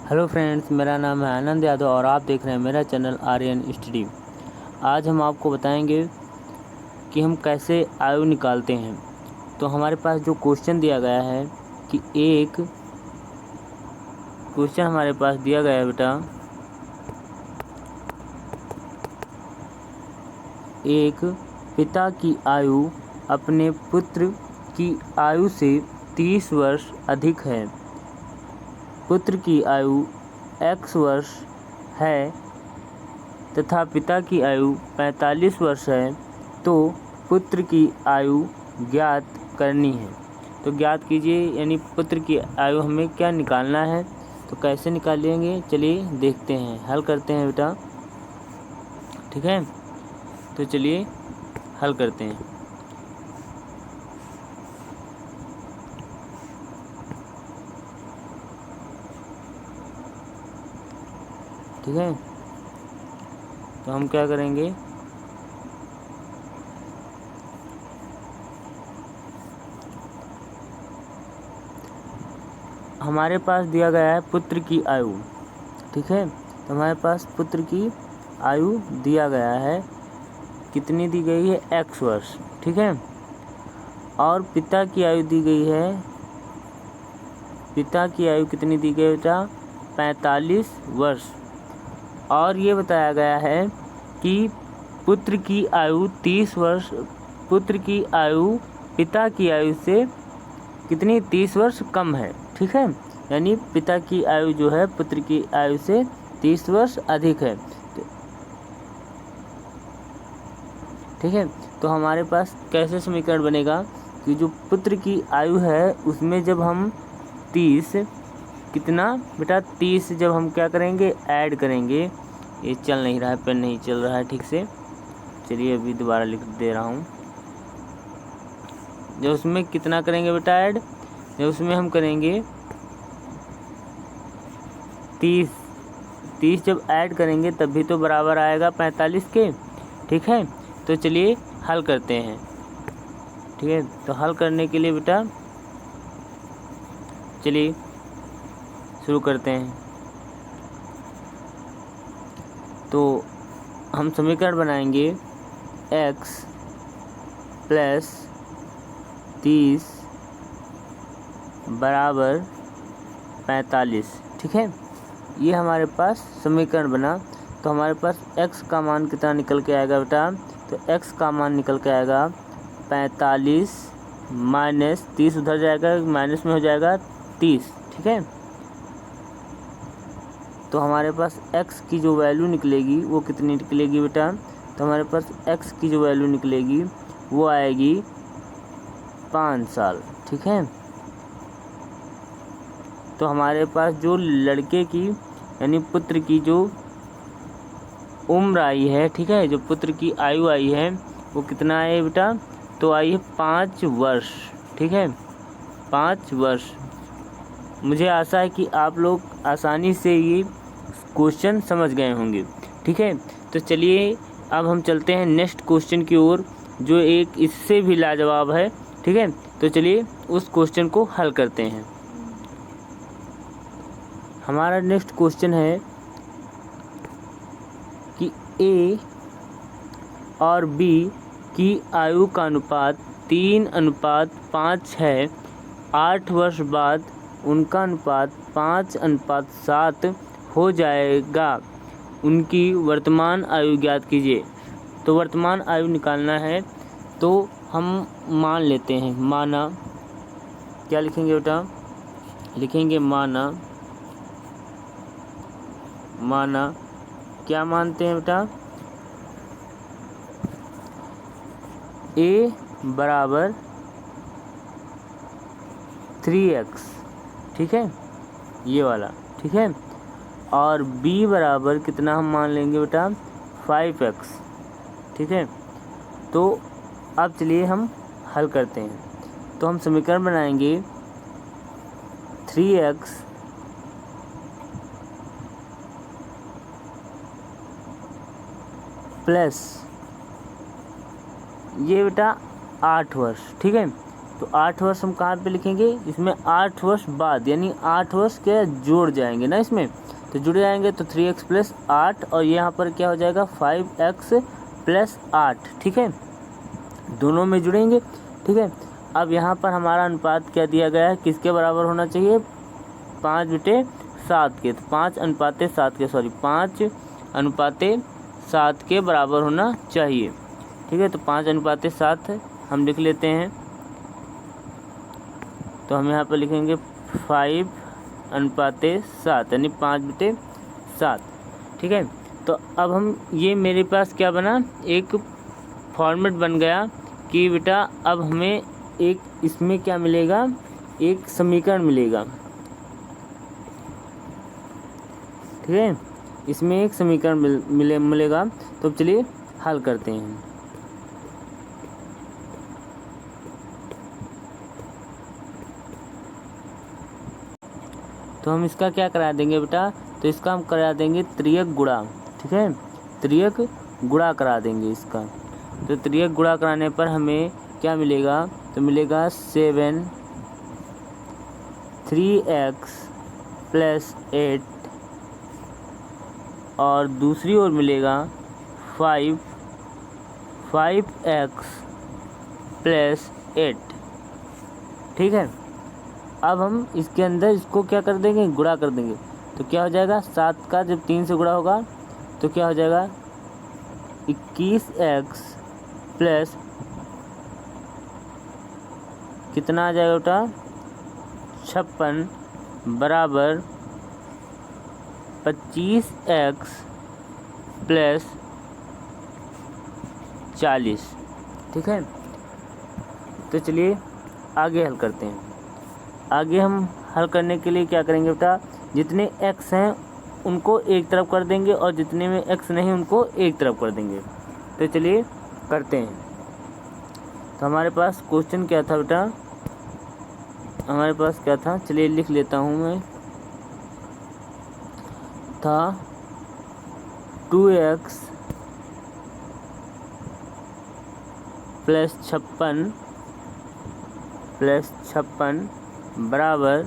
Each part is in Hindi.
हेलो फ्रेंड्स, मेरा नाम है आनंद यादव और आप देख रहे हैं मेरा चैनल आर्यन स्टडी। आज हम आपको बताएंगे कि हम कैसे आयु निकालते हैं। तो हमारे पास जो क्वेश्चन दिया गया है कि एक क्वेश्चन हमारे पास दिया गया है बेटा, एक पिता की आयु अपने पुत्र की आयु से 30 वर्ष अधिक है। पुत्र की आयु x वर्ष है तथा पिता की आयु 45 वर्ष है, तो पुत्र की आयु ज्ञात करनी है। तो ज्ञात कीजिए, यानी पुत्र की आयु हमें क्या निकालना है। तो कैसे निकालेंगे, चलिए देखते हैं, हल करते हैं बेटा। ठीक है, तो चलिए हल करते हैं। ठीक है, तो हम क्या करेंगे, हमारे पास दिया गया है पुत्र की आयु। ठीक है, तो हमारे पास पुत्र की आयु दिया गया है, कितनी दी गई है, x वर्ष। ठीक है, और पिता की आयु दी गई है, पिता की आयु कितनी दी गई बेटा, 45 वर्ष। और ये बताया गया है कि पुत्र की आयु 30 वर्ष, पुत्र की आयु पिता की आयु से कितनी, 30 वर्ष कम है। ठीक है, यानी पिता की आयु जो है पुत्र की आयु से 30 वर्ष अधिक है। ठीक है, तो हमारे पास कैसे समीकरण बनेगा कि जो पुत्र की आयु है उसमें जब हम 30 कितना बेटा, 30 जब हम क्या करेंगे, ऐड करेंगे। ये चल नहीं रहा है, पेन नहीं चल रहा है ठीक से, चलिए अभी दोबारा लिख दे रहा हूँ। जब उसमें कितना करेंगे बेटा ऐड, जब उसमें हम करेंगे 30 जब ऐड करेंगे तभी तो बराबर आएगा 45 के। ठीक है, तो चलिए हल करते हैं। ठीक है, तो हल करने के लिए बेटा चलिए शुरू करते हैं। तो हम समीकरण बनाएंगे x प्लस 30 बराबर 45। ठीक है, ये हमारे पास समीकरण बना। तो हमारे पास x का मान कितना निकल के आएगा बेटा, तो x का मान निकल के आएगा 45 माइनस 30 उधर जाएगा, माइनस में हो जाएगा 30। ठीक है, तो हमारे पास x की जो वैल्यू निकलेगी वो कितनी निकलेगी बेटा, तो हमारे पास x की जो वैल्यू निकलेगी वो आएगी 5 साल। ठीक है, तो हमारे पास जो लड़के की यानी पुत्र की जो उम्र आई है, ठीक है, जो पुत्र की आयु आई है वो कितना है बेटा, तो आई है 5 वर्ष। ठीक है, 5 वर्ष। मुझे आशा है कि आप लोग आसानी से ये क्वेश्चन समझ गए होंगे। ठीक है, तो चलिए अब हम चलते हैं नेक्स्ट क्वेश्चन की ओर, जो एक इससे भी लाजवाब है। ठीक है, तो चलिए उस क्वेश्चन को हल करते हैं। हमारा नेक्स्ट क्वेश्चन है कि A और B की आयु का अनुपात 3:5 है। 8 वर्ष बाद उनका अनुपात 5:7 हो जाएगा। उनकी वर्तमान आयु ज्ञात कीजिए। तो वर्तमान आयु निकालना है, तो हम मान लेते हैं, माना क्या लिखेंगे बेटा, लिखेंगे माना क्या मानते हैं बेटा, A बराबर 3x। ठीक है, ये वाला। ठीक है, और B बराबर कितना हम मान लेंगे बेटा, 5x। ठीक है, तो अब चलिए हम हल करते हैं। तो हम समीकरण बनाएंगे 3x प्लस ये बेटा 8 वर्ष। ठीक है, तो 8 वर्ष हम कहाँ पे लिखेंगे, इसमें 8 वर्ष बाद, यानी 8 वर्ष के जोड़ जाएंगे ना इसमें, तो जुड़ जाएंगे तो 3x प्लस 8 और यहाँ पर क्या हो जाएगा 5x प्लस 8। ठीक है, दोनों में जुड़ेंगे। ठीक है, अब यहाँ पर हमारा अनुपात क्या दिया गया है, किसके बराबर होना चाहिए, 5/7 के, तो 5:7 के बराबर होना चाहिए। ठीक है, तो 5:7 हम लिख लेते हैं, तो हम यहाँ पर लिखेंगे 5:7 यानी 5/7। ठीक है, तो अब हम ये मेरे पास क्या बना, एक फॉर्मेट बन गया कि बेटा अब हमें एक इसमें क्या मिलेगा, एक समीकरण मिलेगा। ठीक है, इसमें एक समीकरण मिलेगा। तो चलिए हल करते हैं। तो हम इसका क्या करा देंगे बेटा, तो इसका हम करा देंगे त्रियक गुणा। ठीक है, त्रियक गुणा करा देंगे इसका। तो त्रियक गुणा कराने पर हमें क्या मिलेगा, तो मिलेगा 7 3x प्लस 8 और दूसरी ओर मिलेगा 5x प्लस 8। ठीक है, अब हम इसके अंदर इसको क्या कर देंगे, गुणा कर देंगे। तो क्या हो जाएगा, 7 का जब 3 से गुणा होगा तो क्या हो जाएगा 21x प्लस कितना आ जाएगा बेटा 56 बराबर 25x प्लस 40। ठीक है, तो चलिए आगे हल करते हैं। आगे हम हल करने के लिए क्या करेंगे बेटा, जितने x हैं उनको एक तरफ कर देंगे और जितने में x नहीं उनको एक तरफ कर देंगे। तो चलिए करते हैं। तो हमारे पास क्वेश्चन क्या था बेटा, हमारे पास क्या था, चलिए लिख लेता हूँ मैं, था 2x प्लस 56 बराबर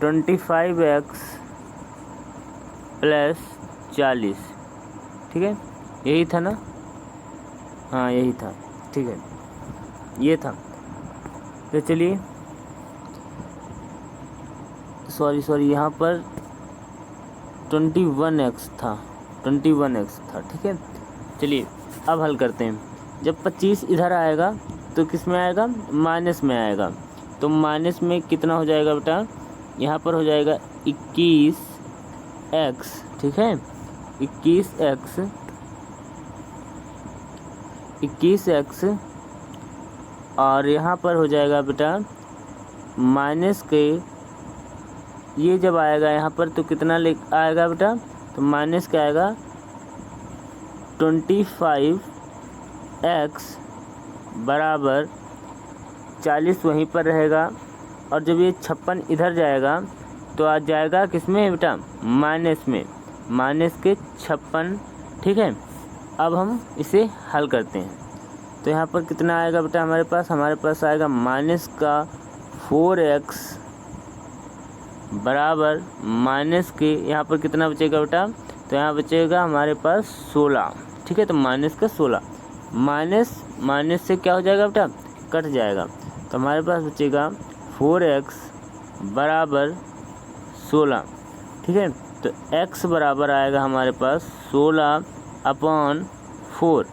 25x प्लस 40। ठीक है, यही था ना, हाँ यही था। ठीक है, ये था। तो चलिए सॉरी यहाँ पर 21x था। ठीक है, चलिए अब हल करते हैं। जब 25 इधर आएगा तो किस में आएगा, माइनस में आएगा। तो माइनस में कितना हो जाएगा बेटा, यहाँ पर हो जाएगा 21x। ठीक है, 21x और यहाँ पर हो जाएगा बेटा माइनस के, ये जब आएगा यहाँ पर तो कितना आएगा बेटा, तो माइनस का आएगा 25x बराबर 40 वहीं पर रहेगा। और जब ये 56 इधर जाएगा तो आ जाएगा किसमें बेटा, माइनस में, माइनस के 56। ठीक है, अब हम इसे हल करते हैं। तो यहाँ पर कितना आएगा बेटा, हमारे पास आएगा माइनस का 4x बराबर माइनस के, यहाँ पर कितना बचेगा बेटा, तो यहाँ बचेगा हमारे पास 16। ठीक है, तो माइनस का 16, माइनस से क्या हो जाएगा बेटा, कट जाएगा। तो हमारे पास बचेगा 4x बराबर 16। ठीक है, तो x बराबर आएगा हमारे पास 16/4।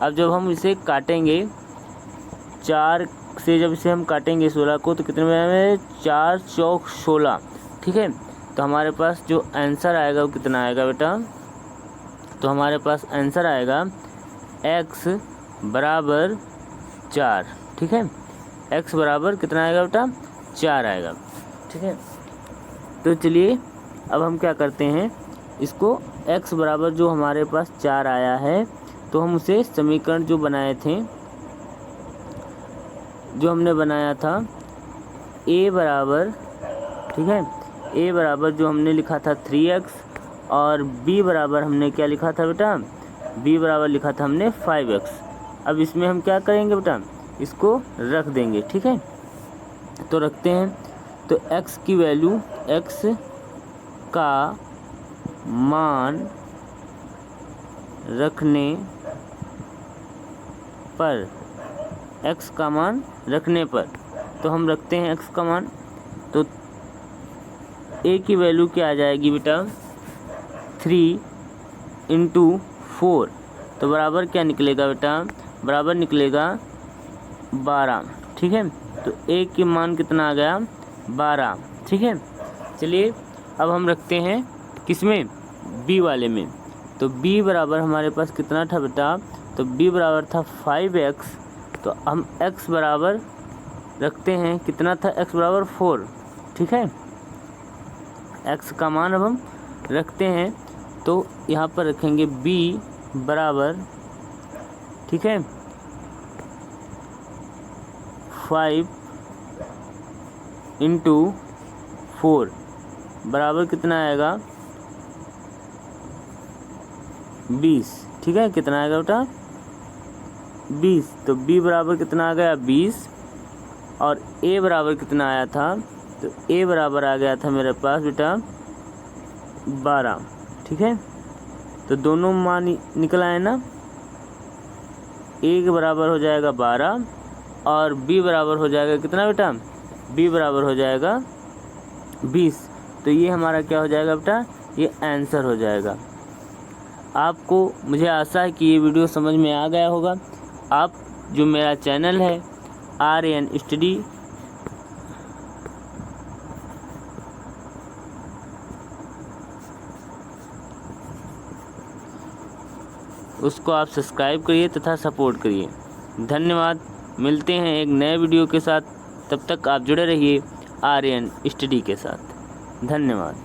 अब जब हम इसे काटेंगे 4 से, जब इसे हम काटेंगे 16 को, तो कितने में 4 चौक 16। ठीक है, तो हमारे पास जो आंसर आएगा वो कितना आएगा बेटा, तो हमारे पास आंसर आएगा x बराबर 4। ठीक है, x बराबर कितना आएगा बेटा, 4 आएगा। ठीक है, तो चलिए अब हम क्या करते हैं, इसको x बराबर जो हमारे पास 4 आया है, तो हम उसे समीकरण जो बनाए थे, जो हमने बनाया था a बराबर, ठीक है, a बराबर जो हमने लिखा था 3x और b बराबर हमने क्या लिखा था बेटा, b बराबर लिखा था हमने 5x। अब इसमें हम क्या करेंगे बेटा, इसको रख देंगे। ठीक है, तो रखते हैं। तो x की वैल्यू, x का मान रखने पर, x का मान रखने पर, तो हम रखते हैं x का मान। तो a की वैल्यू क्या आ जाएगी बेटा, 3 × 4, तो बराबर क्या निकलेगा बेटा, बराबर निकलेगा 12। ठीक है, तो a के मान कितना आ गया, 12। ठीक है, चलिए अब हम रखते हैं किसमें, b वाले में। तो b बराबर हमारे पास कितना था बेटा, तो b बराबर था 5x। तो हम x बराबर रखते हैं, कितना था, x बराबर 4। ठीक है, x का मान अब हम रखते हैं, तो यहाँ पर रखेंगे b बराबर, ठीक है, 5 × 4 बराबर कितना आएगा, 20। ठीक है, कितना आएगा बेटा, 20। तो b बराबर कितना आ गया, 20। और a बराबर कितना आया था, तो a बराबर आ गया था मेरे पास बेटा 12। ठीक है, तो दोनों मान निकल आए ना, a के बराबर हो जाएगा 12 और b बराबर हो जाएगा कितना बेटा, b बराबर हो जाएगा 20। तो ये हमारा क्या हो जाएगा बेटा, ये आंसर हो जाएगा। आपको, मुझे आशा है कि ये वीडियो समझ में आ गया होगा। आप जो मेरा चैनल है आर्यन स्टडी, उसको आप सब्सक्राइब करिए तथा सपोर्ट करिए। धन्यवाद। मिलते हैं एक नए वीडियो के साथ, तब तक आप जुड़े रहिए आर्यन स्टडी के साथ। धन्यवाद।